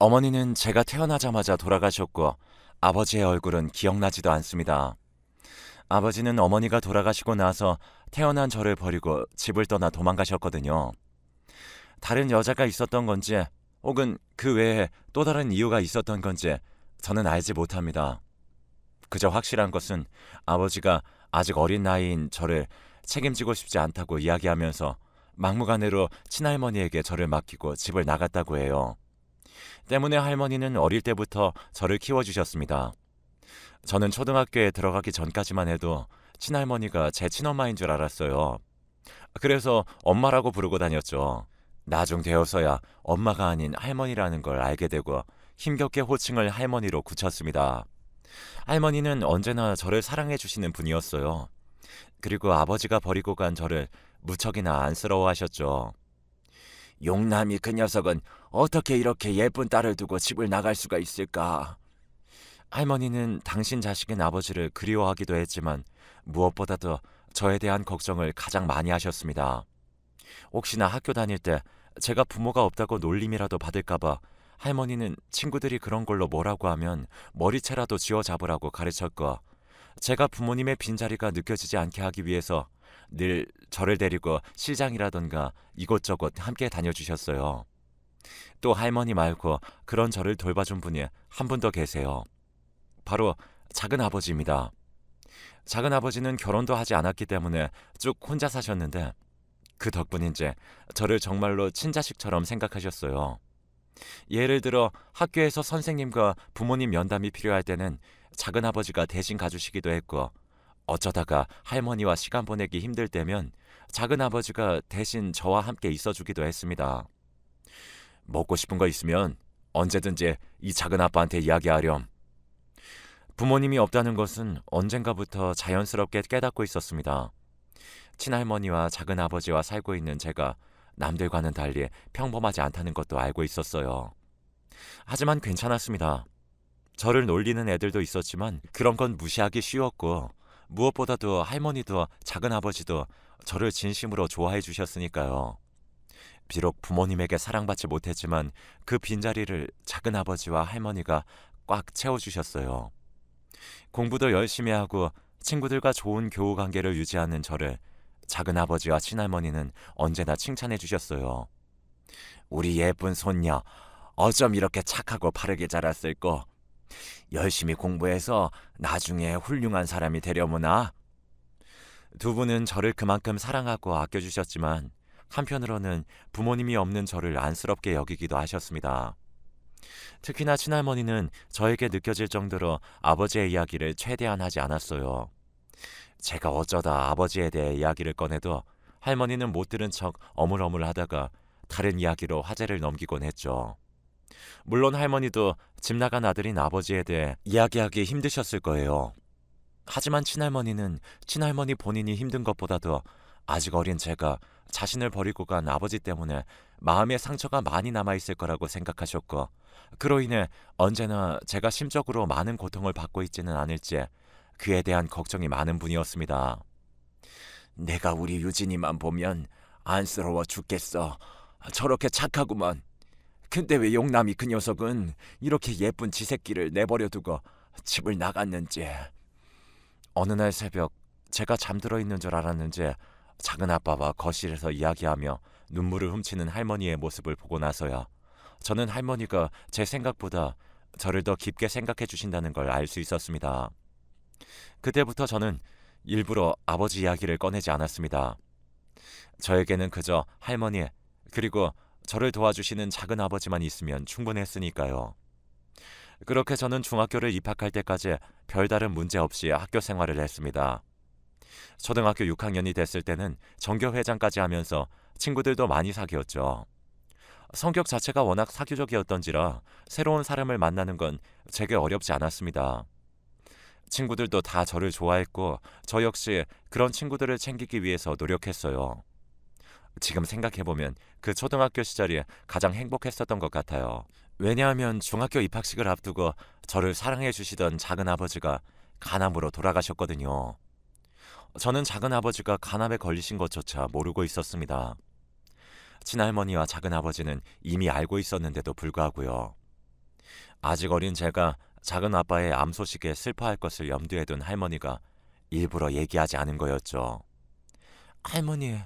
어머니는 제가 태어나자마자 돌아가셨고 아버지의 얼굴은 기억나지도 않습니다. 아버지는 어머니가 돌아가시고 나서 태어난 저를 버리고 집을 떠나 도망가셨거든요. 다른 여자가 있었던 건지 혹은 그 외에 또 다른 이유가 있었던 건지 저는 알지 못합니다. 그저 확실한 것은 아버지가 아직 어린 나이인 저를 책임지고 싶지 않다고 이야기하면서 막무가내로 친할머니에게 저를 맡기고 집을 나갔다고 해요. 때문에 할머니는 어릴 때부터 저를 키워주셨습니다. 저는 초등학교에 들어가기 전까지만 해도 친할머니가 제 친엄마인 줄 알았어요. 그래서 엄마라고 부르고 다녔죠. 나중 되어서야 엄마가 아닌 할머니라는 걸 알게 되고 힘겹게 호칭을 할머니로 굳혔습니다. 할머니는 언제나 저를 사랑해 주시는 분이었어요. 그리고 아버지가 버리고 간 저를 무척이나 안쓰러워하셨죠. 용남이 그 녀석은 어떻게 이렇게 예쁜 딸을 두고 집을 나갈 수가 있을까? 할머니는 당신 자식인 아버지를 그리워하기도 했지만 무엇보다도 저에 대한 걱정을 가장 많이 하셨습니다. 혹시나 학교 다닐 때 제가 부모가 없다고 놀림이라도 받을까봐 할머니는 친구들이 그런 걸로 뭐라고 하면 머리채라도 쥐어 잡으라고 가르쳤고, 제가 부모님의 빈자리가 느껴지지 않게 하기 위해서 늘 저를 데리고 시장이라던가 이곳저곳 함께 다녀주셨어요. 또 할머니 말고 그런 저를 돌봐준 분이 한 분 더 계세요. 바로 작은 아버지입니다. 작은 아버지는 결혼도 하지 않았기 때문에 쭉 혼자 사셨는데 그 덕분인지 저를 정말로 친자식처럼 생각하셨어요. 예를 들어 학교에서 선생님과 부모님 면담이 필요할 때는 작은 아버지가 대신 가주시기도 했고, 어쩌다가 할머니와 시간 보내기 힘들 때면 작은 아버지가 대신 저와 함께 있어주기도 했습니다. 먹고 싶은 거 있으면 언제든지 이 작은 아빠한테 이야기하렴. 부모님이 없다는 것은 언젠가부터 자연스럽게 깨닫고 있었습니다. 친할머니와 작은 아버지와 살고 있는 제가 남들과는 달리 평범하지 않다는 것도 알고 있었어요. 하지만 괜찮았습니다. 저를 놀리는 애들도 있었지만 그런 건 무시하기 쉬웠고, 무엇보다도 할머니도 작은 아버지도 저를 진심으로 좋아해 주셨으니까요. 비록 부모님에게 사랑받지 못했지만 그 빈자리를 작은 아버지와 할머니가 꽉 채워주셨어요. 공부도 열심히 하고 친구들과 좋은 교우 관계를 유지하는 저를 작은 아버지와 친할머니는 언제나 칭찬해 주셨어요. 우리 예쁜 손녀, 어쩜 이렇게 착하고 바르게 자랐을꼬. 열심히 공부해서 나중에 훌륭한 사람이 되려무나. 두 분은 저를 그만큼 사랑하고 아껴주셨지만 한편으로는 부모님이 없는 저를 안쓰럽게 여기기도 하셨습니다. 특히나 친할머니는 저에게 느껴질 정도로 아버지의 이야기를 최대한 하지 않았어요. 제가 어쩌다 아버지에 대해 이야기를 꺼내도 할머니는 못 들은 척 어물어물 하다가 다른 이야기로 화제를 넘기곤 했죠. 물론 할머니도 집 나간 아들인 아버지에 대해 이야기하기 힘드셨을 거예요. 하지만 친할머니는 친할머니 본인이 힘든 것보다도 아직 어린 제가 자신을 버리고 간 아버지 때문에 마음의 상처가 많이 남아있을 거라고 생각하셨고, 그로 인해 언제나 제가 심적으로 많은 고통을 받고 있지는 않을지 그에 대한 걱정이 많은 분이었습니다. 내가 우리 유진이만 보면 안쓰러워 죽겠어. 저렇게 착하구먼. 근데 왜 용남이 그 녀석은 이렇게 예쁜 지 새끼를 내버려 두고 집을 나갔는지. 어느 날 새벽 제가 잠들어 있는 줄 알았는지 작은 아빠와 거실에서 이야기하며 눈물을 훔치는 할머니의 모습을 보고 나서야 저는 할머니가 제 생각보다 저를 더 깊게 생각해 주신다는 걸 알 수 있었습니다. 그때부터 저는 일부러 아버지 이야기를 꺼내지 않았습니다. 저에게는 그저 할머니, 그리고 저를 도와주시는 작은 아버지만 있으면 충분했으니까요. 그렇게 저는 중학교를 입학할 때까지 별다른 문제 없이 학교 생활을 했습니다. 초등학교 6학년이 됐을 때는 전교회장까지 하면서 친구들도 많이 사귀었죠. 성격 자체가 워낙 사교적이었던지라 새로운 사람을 만나는 건 제게 어렵지 않았습니다. 친구들도 다 저를 좋아했고 저 역시 그런 친구들을 챙기기 위해서 노력했어요. 지금 생각해보면 그 초등학교 시절이 가장 행복했었던 것 같아요. 왜냐하면 중학교 입학식을 앞두고 저를 사랑해 주시던 작은 아버지가 간암으로 돌아가셨거든요. 저는 작은 아버지가 간암에 걸리신 것조차 모르고 있었습니다. 친할머니와 작은 아버지는 이미 알고 있었는데도 불구하고요. 아직 어린 제가 작은 아빠의 암 소식에 슬퍼할 것을 염두에 둔 할머니가 일부러 얘기하지 않은 거였죠. 할머니,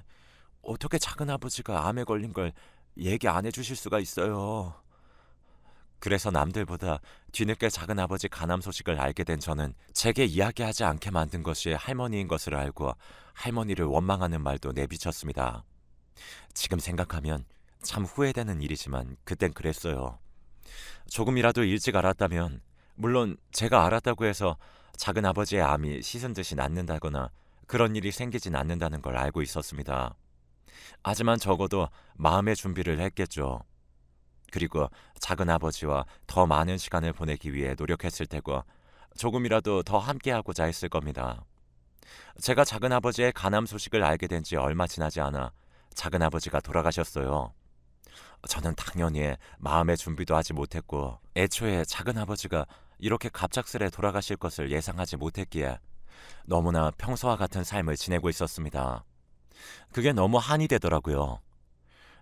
어떻게 작은 아버지가 암에 걸린 걸 얘기 안 해주실 수가 있어요? 그래서 남들보다 뒤늦게 작은 아버지 간암 소식을 알게 된 저는 제게 이야기하지 않게 만든 것이 할머니인 것을 알고 할머니를 원망하는 말도 내비쳤습니다. 지금 생각하면 참 후회되는 일이지만 그땐 그랬어요. 조금이라도 일찍 알았다면, 물론 제가 알았다고 해서 작은 아버지의 암이 씻은 듯이 낫는다거나 그런 일이 생기진 않는다는 걸 알고 있었습니다. 하지만 적어도 마음의 준비를 했겠죠. 그리고 작은 아버지와 더 많은 시간을 보내기 위해 노력했을 테고 조금이라도 더 함께하고자 했을 겁니다. 제가 작은 아버지의 간암 소식을 알게 된 지 얼마 지나지 않아 작은 아버지가 돌아가셨어요. 저는 당연히 마음의 준비도 하지 못했고 애초에 작은 아버지가 이렇게 갑작스레 돌아가실 것을 예상하지 못했기에 너무나 평소와 같은 삶을 지내고 있었습니다. 그게 너무 한이 되더라고요.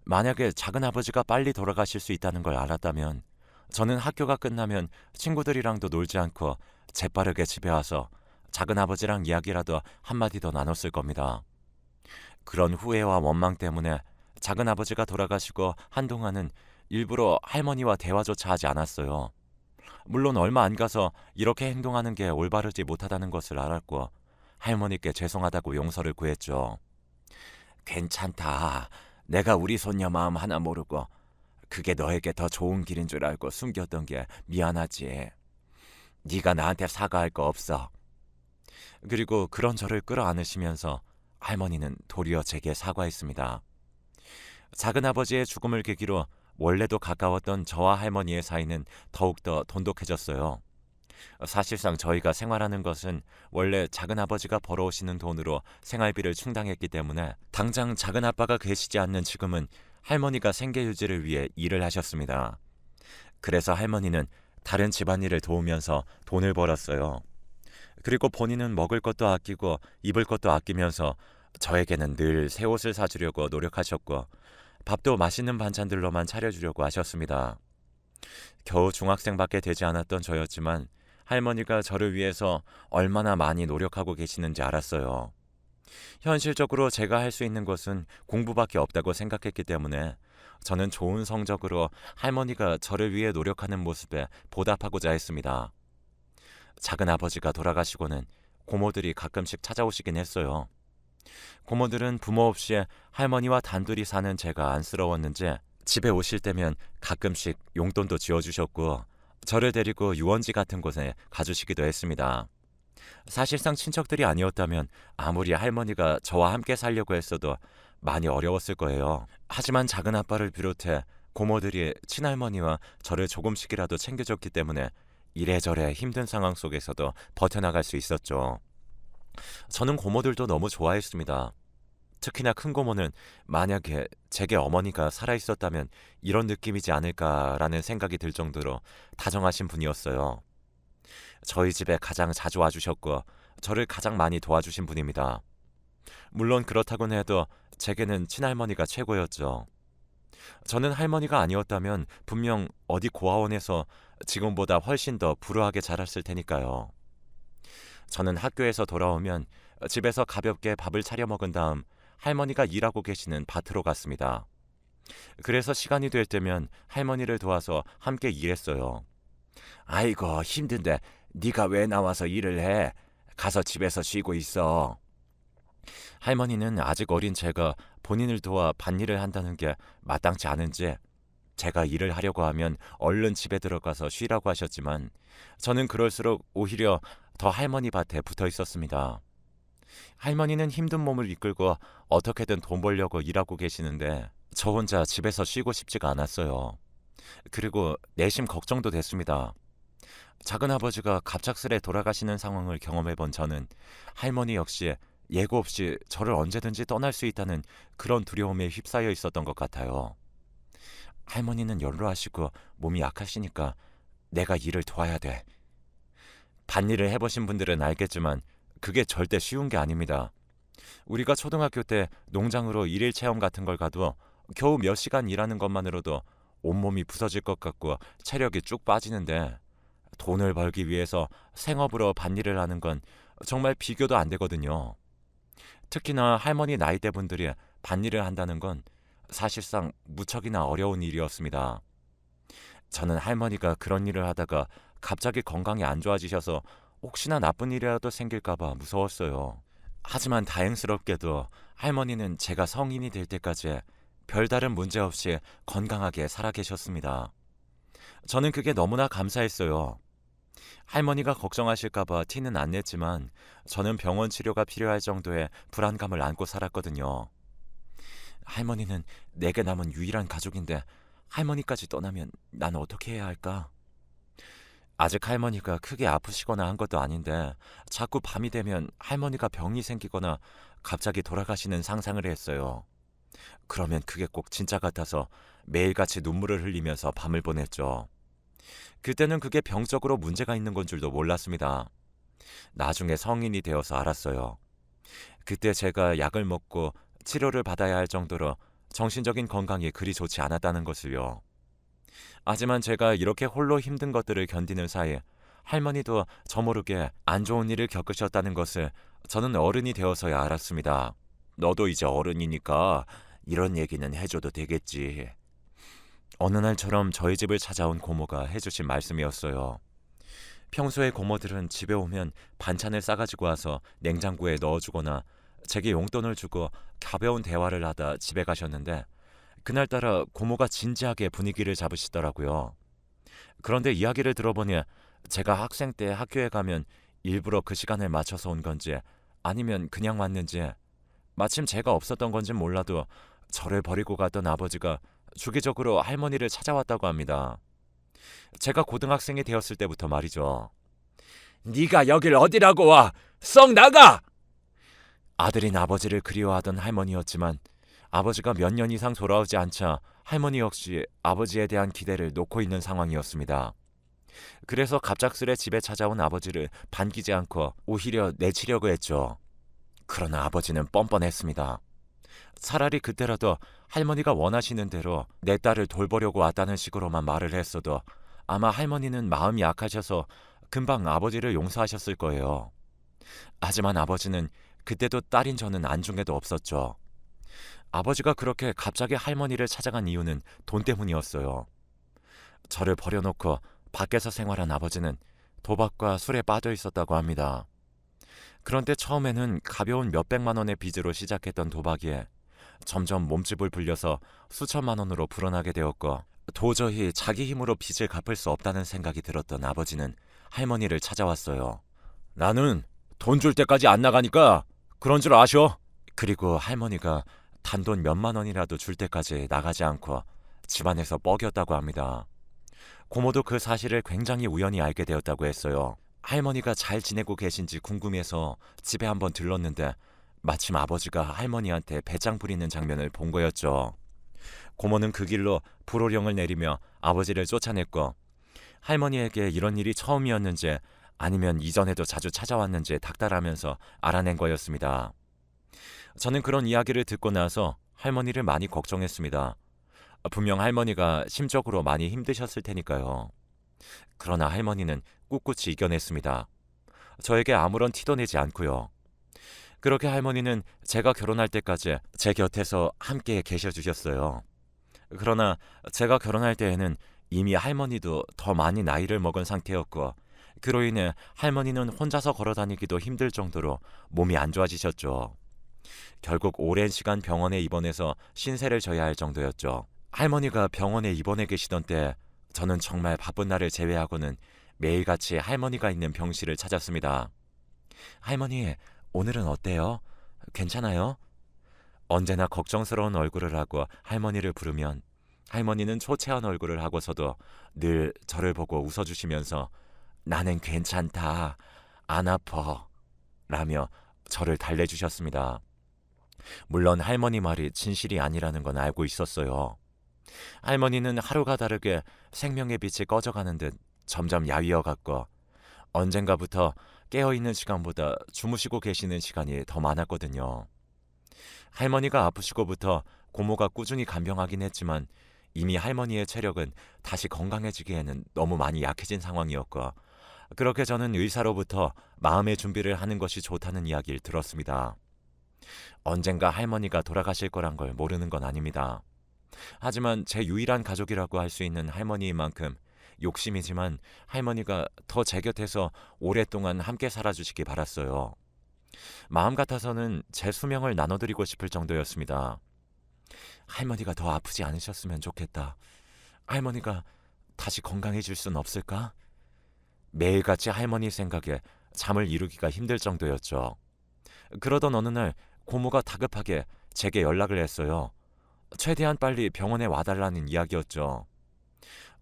만약에 작은 아버지가 빨리 돌아가실 수 있다는 걸 알았다면 저는 학교가 끝나면 친구들이랑도 놀지 않고 재빠르게 집에 와서 작은 아버지랑 이야기라도 한마디 더 나눴을 겁니다. 그런 후회와 원망 때문에 작은 아버지가 돌아가시고 한동안은 일부러 할머니와 대화조차 하지 않았어요. 물론 얼마 안 가서 이렇게 행동하는 게 올바르지 못하다는 것을 알았고 할머니께 죄송하다고 용서를 구했죠. 괜찮다. 내가 우리 손녀 마음 하나 모르고 그게 너에게 더 좋은 길인 줄 알고 숨겼던 게 미안하지. 네가 나한테 사과할 거 없어. 그리고 그런 저를 끌어안으시면서 할머니는 도리어 제게 사과했습니다. 작은 아버지의 죽음을 계기로 원래도 가까웠던 저와 할머니의 사이는 더욱더 돈독해졌어요. 사실상 저희가 생활하는 것은 원래 작은 아버지가 벌어오시는 돈으로 생활비를 충당했기 때문에 당장 작은 아빠가 계시지 않는 지금은 할머니가 생계 유지를 위해 일을 하셨습니다. 그래서 할머니는 다른 집안일을 도우면서 돈을 벌었어요. 그리고 본인은 먹을 것도 아끼고 입을 것도 아끼면서 저에게는 늘 새 옷을 사주려고 노력하셨고 밥도 맛있는 반찬들로만 차려주려고 하셨습니다. 겨우 중학생밖에 되지 않았던 저였지만 할머니가 저를 위해서 얼마나 많이 노력하고 계시는지 알았어요. 현실적으로 제가 할 수 있는 것은 공부밖에 없다고 생각했기 때문에 저는 좋은 성적으로 할머니가 저를 위해 노력하는 모습에 보답하고자 했습니다. 작은 아버지가 돌아가시고는 고모들이 가끔씩 찾아오시긴 했어요. 고모들은 부모 없이 할머니와 단둘이 사는 제가 안쓰러웠는지 집에 오실 때면 가끔씩 용돈도 지어주셨고 저를 데리고 유원지 같은 곳에 가주시기도 했습니다. 사실상 친척들이 아니었다면 아무리 할머니가 저와 함께 살려고 했어도 많이 어려웠을 거예요. 하지만 작은 아빠를 비롯해 고모들이 친할머니와 저를 조금씩이라도 챙겨줬기 때문에 이래저래 힘든 상황 속에서도 버텨나갈 수 있었죠. 저는 고모들도 너무 좋아했습니다. 특히나 큰 고모는 만약에 제게 어머니가 살아있었다면 이런 느낌이지 않을까라는 생각이 들 정도로 다정하신 분이었어요. 저희 집에 가장 자주 와주셨고 저를 가장 많이 도와주신 분입니다. 물론 그렇다고는 해도 제게는 친할머니가 최고였죠. 저는 할머니가 아니었다면 분명 어디 고아원에서 지금보다 훨씬 더 불우하게 자랐을 테니까요. 저는 학교에서 돌아오면 집에서 가볍게 밥을 차려 먹은 다음 할머니가 일하고 계시는 밭으로 갔습니다. 그래서 시간이 될 때면 할머니를 도와서 함께 일했어요. 아이고 힘든데 네가 왜 나와서 일을 해? 가서 집에서 쉬고 있어. 할머니는 아직 어린 제가 본인을 도와 밭일을 한다는 게 마땅치 않은지 제가 일을 하려고 하면 얼른 집에 들어가서 쉬라고 하셨지만 저는 그럴수록 오히려 더 할머니 밭에 붙어 있었습니다. 할머니는 힘든 몸을 이끌고 어떻게든 돈 벌려고 일하고 계시는데 저 혼자 집에서 쉬고 싶지가 않았어요. 그리고 내심 걱정도 됐습니다. 작은 아버지가 갑작스레 돌아가시는 상황을 경험해 본 저는 할머니 역시 예고 없이 저를 언제든지 떠날 수 있다는 그런 두려움에 휩싸여 있었던 것 같아요. 할머니는 연로하시고 몸이 약하시니까 내가 일을 도와야 돼. 밭일을 해보신 분들은 알겠지만 그게 절대 쉬운 게 아닙니다. 우리가 초등학교 때 농장으로 일일 체험 같은 걸 가도 겨우 몇 시간 일하는 것만으로도 온몸이 부서질 것 같고 체력이 쭉 빠지는데 돈을 벌기 위해서 생업으로 밭일을 하는 건 정말 비교도 안 되거든요. 특히나 할머니 나이대 분들이 밭일을 한다는 건 사실상 무척이나 어려운 일이었습니다. 저는 할머니가 그런 일을 하다가 갑자기 건강이 안 좋아지셔서 혹시나 나쁜 일이라도 생길까봐 무서웠어요. 하지만 다행스럽게도 할머니는 제가 성인이 될 때까지 별다른 문제 없이 건강하게 살아 계셨습니다. 저는 그게 너무나 감사했어요. 할머니가 걱정하실까봐 티는 안 냈지만 저는 병원 치료가 필요할 정도의 불안감을 안고 살았거든요. 할머니는 내게 남은 유일한 가족인데 할머니까지 떠나면 난 어떻게 해야 할까? 아직 할머니가 크게 아프시거나 한 것도 아닌데 자꾸 밤이 되면 할머니가 병이 생기거나 갑자기 돌아가시는 상상을 했어요. 그러면 그게 꼭 진짜 같아서 매일같이 눈물을 흘리면서 밤을 보냈죠. 그때는 그게 병적으로 문제가 있는 건 줄도 몰랐습니다. 나중에 성인이 되어서 알았어요. 그때 제가 약을 먹고 치료를 받아야 할 정도로 정신적인 건강이 그리 좋지 않았다는 것을요. 하지만 제가 이렇게 홀로 힘든 것들을 견디는 사이 할머니도 저 모르게 안 좋은 일을 겪으셨다는 것을 저는 어른이 되어서야 알았습니다. 너도 이제 어른이니까 이런 얘기는 해줘도 되겠지. 어느 날처럼 저희 집을 찾아온 고모가 해주신 말씀이었어요. 평소에 고모들은 집에 오면 반찬을 싸가지고 와서 냉장고에 넣어주거나 제게 용돈을 주고 가벼운 대화를 하다 집에 가셨는데 그날따라 고모가 진지하게 분위기를 잡으시더라고요. 그런데 이야기를 들어보니 제가 학생 때 학교에 가면 일부러 그 시간을 맞춰서 온 건지 아니면 그냥 왔는지 마침 제가 없었던 건진 몰라도 저를 버리고 갔던 아버지가 주기적으로 할머니를 찾아왔다고 합니다. 제가 고등학생이 되었을 때부터 말이죠. 네가 여길 어디라고 와! 썩 나가! 아들인 아버지를 그리워하던 할머니였지만 아버지가 몇 년 이상 돌아오지 않자 할머니 역시 아버지에 대한 기대를 놓고 있는 상황이었습니다. 그래서 갑작스레 집에 찾아온 아버지를 반기지 않고 오히려 내치려고 했죠. 그러나 아버지는 뻔뻔했습니다. 차라리 그때라도 할머니가 원하시는 대로 내 딸을 돌보려고 왔다는 식으로만 말을 했어도 아마 할머니는 마음이 약하셔서 금방 아버지를 용서하셨을 거예요. 하지만 아버지는 그때도 딸인 저는 안중에도 없었죠. 아버지가 그렇게 갑자기 할머니를 찾아간 이유는 돈 때문이었어요. 저를 버려놓고 밖에서 생활한 아버지는 도박과 술에 빠져 있었다고 합니다. 그런데 처음에는 가벼운 몇백만 원의 빚으로 시작했던 도박이 점점 몸집을 불려서 수천만 원으로 불어나게 되었고 도저히 자기 힘으로 빚을 갚을 수 없다는 생각이 들었던 아버지는 할머니를 찾아왔어요. 나는 돈 줄 때까지 안 나가니까 그런 줄 아셔. 그리고 할머니가 단돈 몇만 원이라도 줄 때까지 나가지 않고 집안에서 뻐겼다고 합니다. 고모도 그 사실을 굉장히 우연히 알게 되었다고 했어요. 할머니가 잘 지내고 계신지 궁금해서 집에 한번 들렀는데 마침 아버지가 할머니한테 배짱 부리는 장면을 본 거였죠. 고모는 그 길로 불호령을 내리며 아버지를 쫓아냈고 할머니에게 이런 일이 처음이었는지 아니면 이전에도 자주 찾아왔는지 닥달하면서 알아낸 거였습니다. 저는 그런 이야기를 듣고 나서 할머니를 많이 걱정했습니다. 분명 할머니가 심적으로 많이 힘드셨을 테니까요. 그러나 할머니는 꿋꿋이 이겨냈습니다. 저에게 아무런 티도 내지 않고요. 그렇게 할머니는 제가 결혼할 때까지 제 곁에서 함께 계셔 주셨어요. 그러나 제가 결혼할 때에는 이미 할머니도 더 많이 나이를 먹은 상태였고 그로 인해 할머니는 혼자서 걸어 다니기도 힘들 정도로 몸이 안 좋아지셨죠. 결국 오랜 시간 병원에 입원해서 신세를 져야 할 정도였죠. 할머니가 병원에 입원해 계시던 때 저는 정말 바쁜 날을 제외하고는 매일같이 할머니가 있는 병실을 찾았습니다. 할머니, 오늘은 어때요? 괜찮아요? 언제나 걱정스러운 얼굴을 하고 할머니를 부르면 할머니는 초췌한 얼굴을 하고서도 늘 저를 보고 웃어주시면서 나는 괜찮다, 안 아파 라며 저를 달래주셨습니다. 물론 할머니 말이 진실이 아니라는 건 알고 있었어요. 할머니는 하루가 다르게 생명의 빛이 꺼져가는 듯 점점 야위어갔고 언젠가부터 깨어있는 시간보다 주무시고 계시는 시간이 더 많았거든요. 할머니가 아프시고부터 고모가 꾸준히 간병하긴 했지만 이미 할머니의 체력은 다시 건강해지기에는 너무 많이 약해진 상황이었고, 그렇게 저는 의사로부터 마음의 준비를 하는 것이 좋다는 이야기를 들었습니다. 언젠가 할머니가 돌아가실 거란 걸 모르는 건 아닙니다. 하지만 제 유일한 가족이라고 할 수 있는 할머니인 만큼 욕심이지만 할머니가 더 제 곁에서 오랫동안 함께 살아주시기 바랐어요. 마음 같아서는 제 수명을 나눠드리고 싶을 정도였습니다. 할머니가 더 아프지 않으셨으면 좋겠다. 할머니가 다시 건강해질 순 없을까? 매일같이 할머니 생각에 잠을 이루기가 힘들 정도였죠. 그러던 어느 날 고모가 다급하게 제게 연락을 했어요. 최대한 빨리 병원에 와달라는 이야기였죠.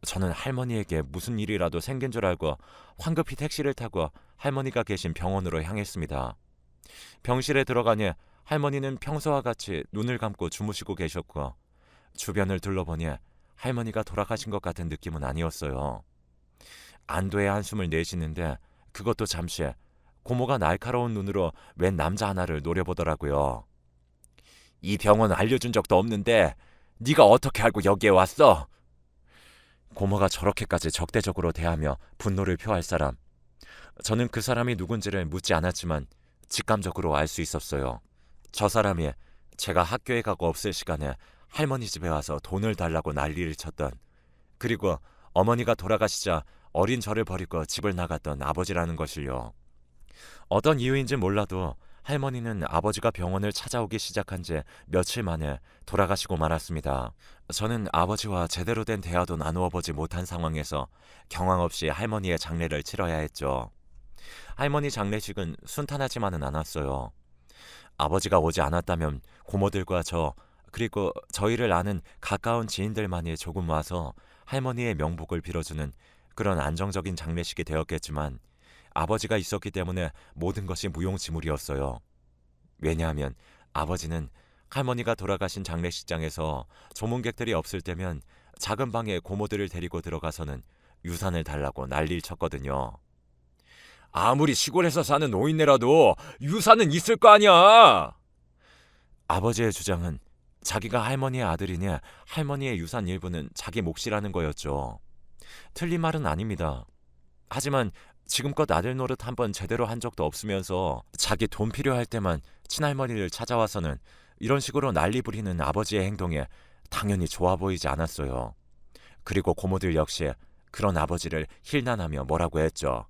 저는 할머니에게 무슨 일이라도 생긴 줄 알고 황급히 택시를 타고 할머니가 계신 병원으로 향했습니다. 병실에 들어가니 할머니는 평소와 같이 눈을 감고 주무시고 계셨고, 주변을 둘러보니 할머니가 돌아가신 것 같은 느낌은 아니었어요. 안도의 한숨을 내쉬는데 그것도 잠시 고모가 날카로운 눈으로 웬 남자 하나를 노려보더라고요. 이 병원 알려준 적도 없는데 네가 어떻게 알고 여기에 왔어? 고모가 저렇게까지 적대적으로 대하며 분노를 표할 사람. 저는 그 사람이 누군지를 묻지 않았지만 직감적으로 알 수 있었어요. 저 사람이 제가 학교에 가고 없을 시간에 할머니 집에 와서 돈을 달라고 난리를 쳤던, 그리고 어머니가 돌아가시자 어린 저를 버리고 집을 나갔던 아버지라는 것을요. 어떤 이유인지 몰라도 할머니는 아버지가 병원을 찾아오기 시작한 지 며칠 만에 돌아가시고 말았습니다. 저는 아버지와 제대로 된 대화도 나누어 보지 못한 상황에서 경황 없이 할머니의 장례를 치러야 했죠. 할머니 장례식은 순탄하지만은 않았어요. 아버지가 오지 않았다면 고모들과 저, 그리고 저희를 아는 가까운 지인들만이 조금 와서 할머니의 명복을 빌어주는 그런 안정적인 장례식이 되었겠지만, 아버지가 있었기 때문에 모든 것이 무용지물이었어요. 왜냐하면 아버지는 할머니가 돌아가신 장례식장에서 조문객들이 없을 때면 작은 방에 고모들을 데리고 들어가서는 유산을 달라고 난리를 쳤거든요. 아무리 시골에서 사는 노인네라도 유산은 있을 거 아니야! 아버지의 주장은 자기가 할머니의 아들이니 할머니의 유산 일부는 자기 몫이라는 거였죠. 틀린 말은 아닙니다. 하지만 지금껏 아들 노릇 한번 제대로 한 적도 없으면서 자기 돈 필요할 때만 친할머니를 찾아와서는 이런 식으로 난리 부리는 아버지의 행동에 당연히 좋아 보이지 않았어요. 그리고 고모들 역시 그런 아버지를 힐난하며 뭐라고 했죠.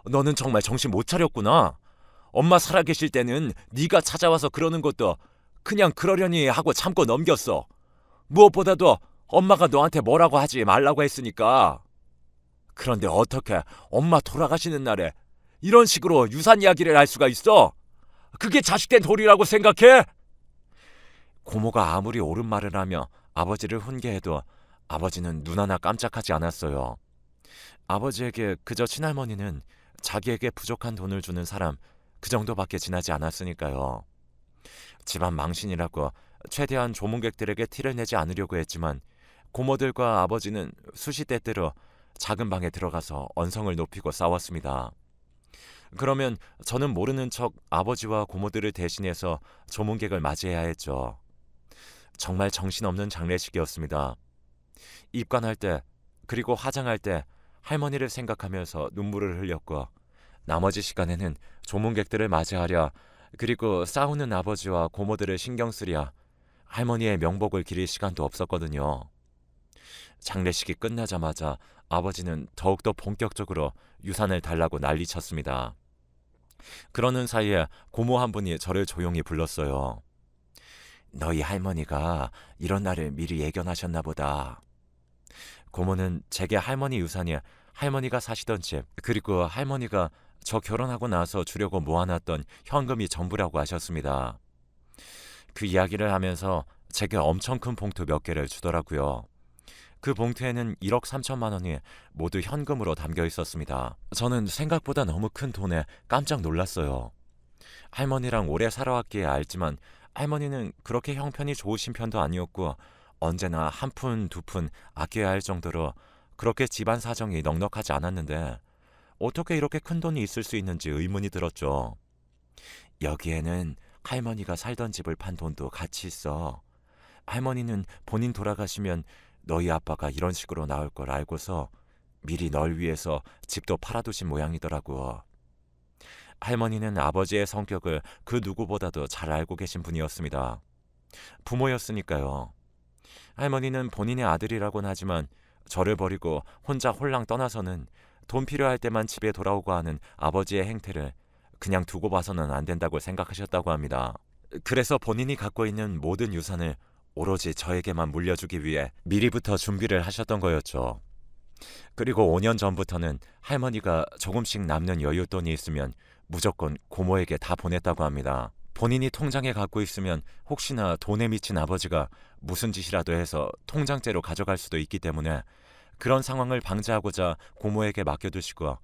너는 정말 정신 못 차렸구나. 엄마 살아계실 때는 네가 찾아와서 그러는 것도 그냥 그러려니 하고 참고 넘겼어. 무엇보다도 엄마가 너한테 뭐라고 하지 말라고 했으니까. 그런데 어떻게 엄마 돌아가시는 날에 이런 식으로 유산 이야기를 할 수가 있어? 그게 자식된 도리라고 생각해? 고모가 아무리 옳은 말을 하며 아버지를 훈계해도 아버지는 눈 하나 깜짝하지 않았어요. 아버지에게 그저 친할머니는 자기에게 부족한 돈을 주는 사람, 그 정도밖에 지나지 않았으니까요. 집안 망신이라고 최대한 조문객들에게 티를 내지 않으려고 했지만 고모들과 아버지는 수시때때로 작은 방에 들어가서 언성을 높이고 싸웠습니다. 그러면 저는 모르는 척 아버지와 고모들을 대신해서 조문객을 맞이해야 했죠. 정말 정신없는 장례식이었습니다. 입관할 때, 그리고 화장할 때 할머니를 생각하면서 눈물을 흘렸고, 나머지 시간에는 조문객들을 맞이하랴, 그리고 싸우는 아버지와 고모들을 신경 쓰랴 할머니의 명복을 기릴 시간도 없었거든요. 장례식이 끝나자마자 아버지는 더욱더 본격적으로 유산을 달라고 난리쳤습니다. 그러는 사이에 고모 한 분이 저를 조용히 불렀어요. 너희 할머니가 이런 날을 미리 예견하셨나 보다. 고모는 제게 할머니 유산이 할머니가 사시던 집, 그리고 할머니가 저 결혼하고 나서 주려고 모아놨던 현금이 전부라고 하셨습니다. 그 이야기를 하면서 제게 엄청 큰 봉투 몇 개를 주더라고요. 그 봉투에는 1억 3천만 원이 모두 현금으로 담겨 있었습니다. 저는 생각보다 너무 큰 돈에 깜짝 놀랐어요. 할머니랑 오래 살아왔기에 알지만 할머니는 그렇게 형편이 좋으신 편도 아니었고, 언제나 한 푼, 두 푼 아껴야 할 정도로 그렇게 집안 사정이 넉넉하지 않았는데 어떻게 이렇게 큰 돈이 있을 수 있는지 의문이 들었죠. 여기에는 할머니가 살던 집을 판 돈도 같이 있어. 할머니는 본인 돌아가시면 너희 아빠가 이런 식으로 나올 걸 알고서 미리 널 위해서 집도 팔아두신 모양이더라고. 할머니는 아버지의 성격을 그 누구보다도 잘 알고 계신 분이었습니다. 부모였으니까요. 할머니는 본인의 아들이라고는 하지만 저를 버리고 혼자 홀랑 떠나서는 돈 필요할 때만 집에 돌아오고 하는 아버지의 행태를 그냥 두고 봐서는 안 된다고 생각하셨다고 합니다. 그래서 본인이 갖고 있는 모든 유산을 오로지 저에게만 물려주기 위해 미리부터 준비를 하셨던 거였죠. 그리고 5년 전부터는 할머니가 조금씩 남는 여윳돈이 있으면 무조건 고모에게 다 보냈다고 합니다. 본인이 통장에 갖고 있으면 혹시나 돈에 미친 아버지가 무슨 짓이라도 해서 통장째로 가져갈 수도 있기 때문에 그런 상황을 방지하고자 고모에게 맡겨두시고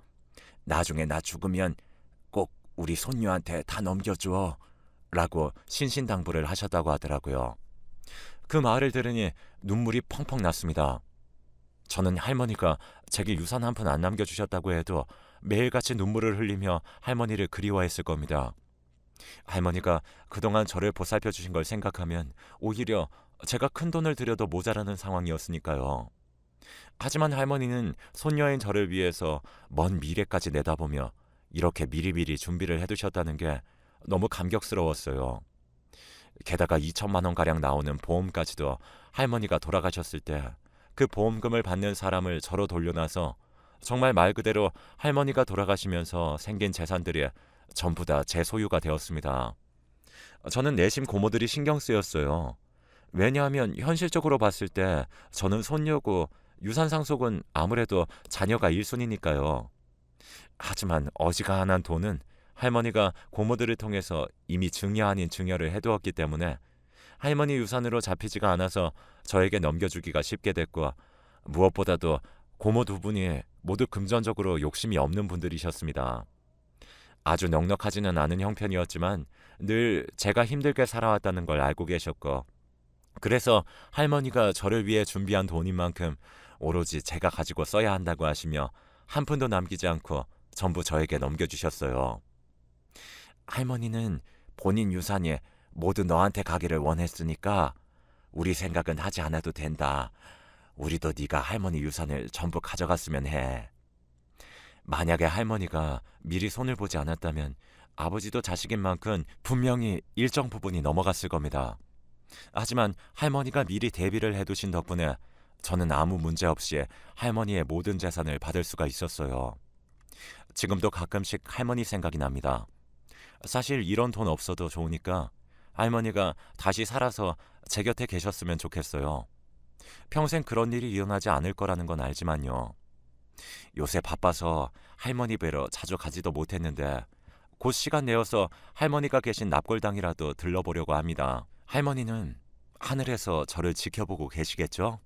나중에 나 죽으면 꼭 우리 손녀한테 다 넘겨줘 라고 신신당부를 하셨다고 하더라고요. 그 말을 들으니 눈물이 펑펑 났습니다. 저는 할머니가 제게 유산 한 푼 안 남겨주셨다고 해도 매일같이 눈물을 흘리며 할머니를 그리워했을 겁니다. 할머니가 그동안 저를 보살펴 주신 걸 생각하면 오히려 제가 큰 돈을 들여도 모자라는 상황이었으니까요. 하지만 할머니는 손녀인 저를 위해서 먼 미래까지 내다보며 이렇게 미리미리 준비를 해두셨다는 게 너무 감격스러웠어요. 게다가 2천만 원가량 나오는 보험까지도 할머니가 돌아가셨을 때 그 보험금을 받는 사람을 저로 돌려놔서 정말 말 그대로 할머니가 돌아가시면서 생긴 재산들이 전부 다 제 소유가 되었습니다. 저는 내심 고모들이 신경 쓰였어요. 왜냐하면 현실적으로 봤을 때 저는 손녀고 유산 상속은 아무래도 자녀가 1순위니까요. 하지만 어지간한 돈은 할머니가 고모들을 통해서 이미 증여 아닌 증여를 해두었기 때문에 할머니 유산으로 잡히지가 않아서 저에게 넘겨주기가 쉽게 됐고 무엇보다도 고모 두 분이 모두 금전적으로 욕심이 없는 분들이셨습니다. 아주 넉넉하지는 않은 형편이었지만 늘 제가 힘들게 살아왔다는 걸 알고 계셨고 그래서 할머니가 저를 위해 준비한 돈인 만큼 오로지 제가 가지고 써야 한다고 하시며 한 푼도 남기지 않고 전부 저에게 넘겨주셨어요. 할머니는 본인 유산이 모두 너한테 가기를 원했으니까 우리 생각은 하지 않아도 된다. 우리도 네가 할머니 유산을 전부 가져갔으면 해. 만약에 할머니가 미리 손을 보지 않았다면 아버지도 자식인 만큼 분명히 일정 부분이 넘어갔을 겁니다. 하지만 할머니가 미리 대비를 해두신 덕분에 저는 아무 문제 없이 할머니의 모든 재산을 받을 수가 있었어요. 지금도 가끔씩 할머니 생각이 납니다. 사실 이런 돈 없어도 좋으니까 할머니가 다시 살아서 제 곁에 계셨으면 좋겠어요. 평생 그런 일이 일어나지 않을 거라는 건 알지만요. 요새 바빠서 할머니 뵈러 자주 가지도 못했는데 곧 시간 내어서 할머니가 계신 납골당이라도 들러보려고 합니다. 할머니는 하늘에서 저를 지켜보고 계시겠죠?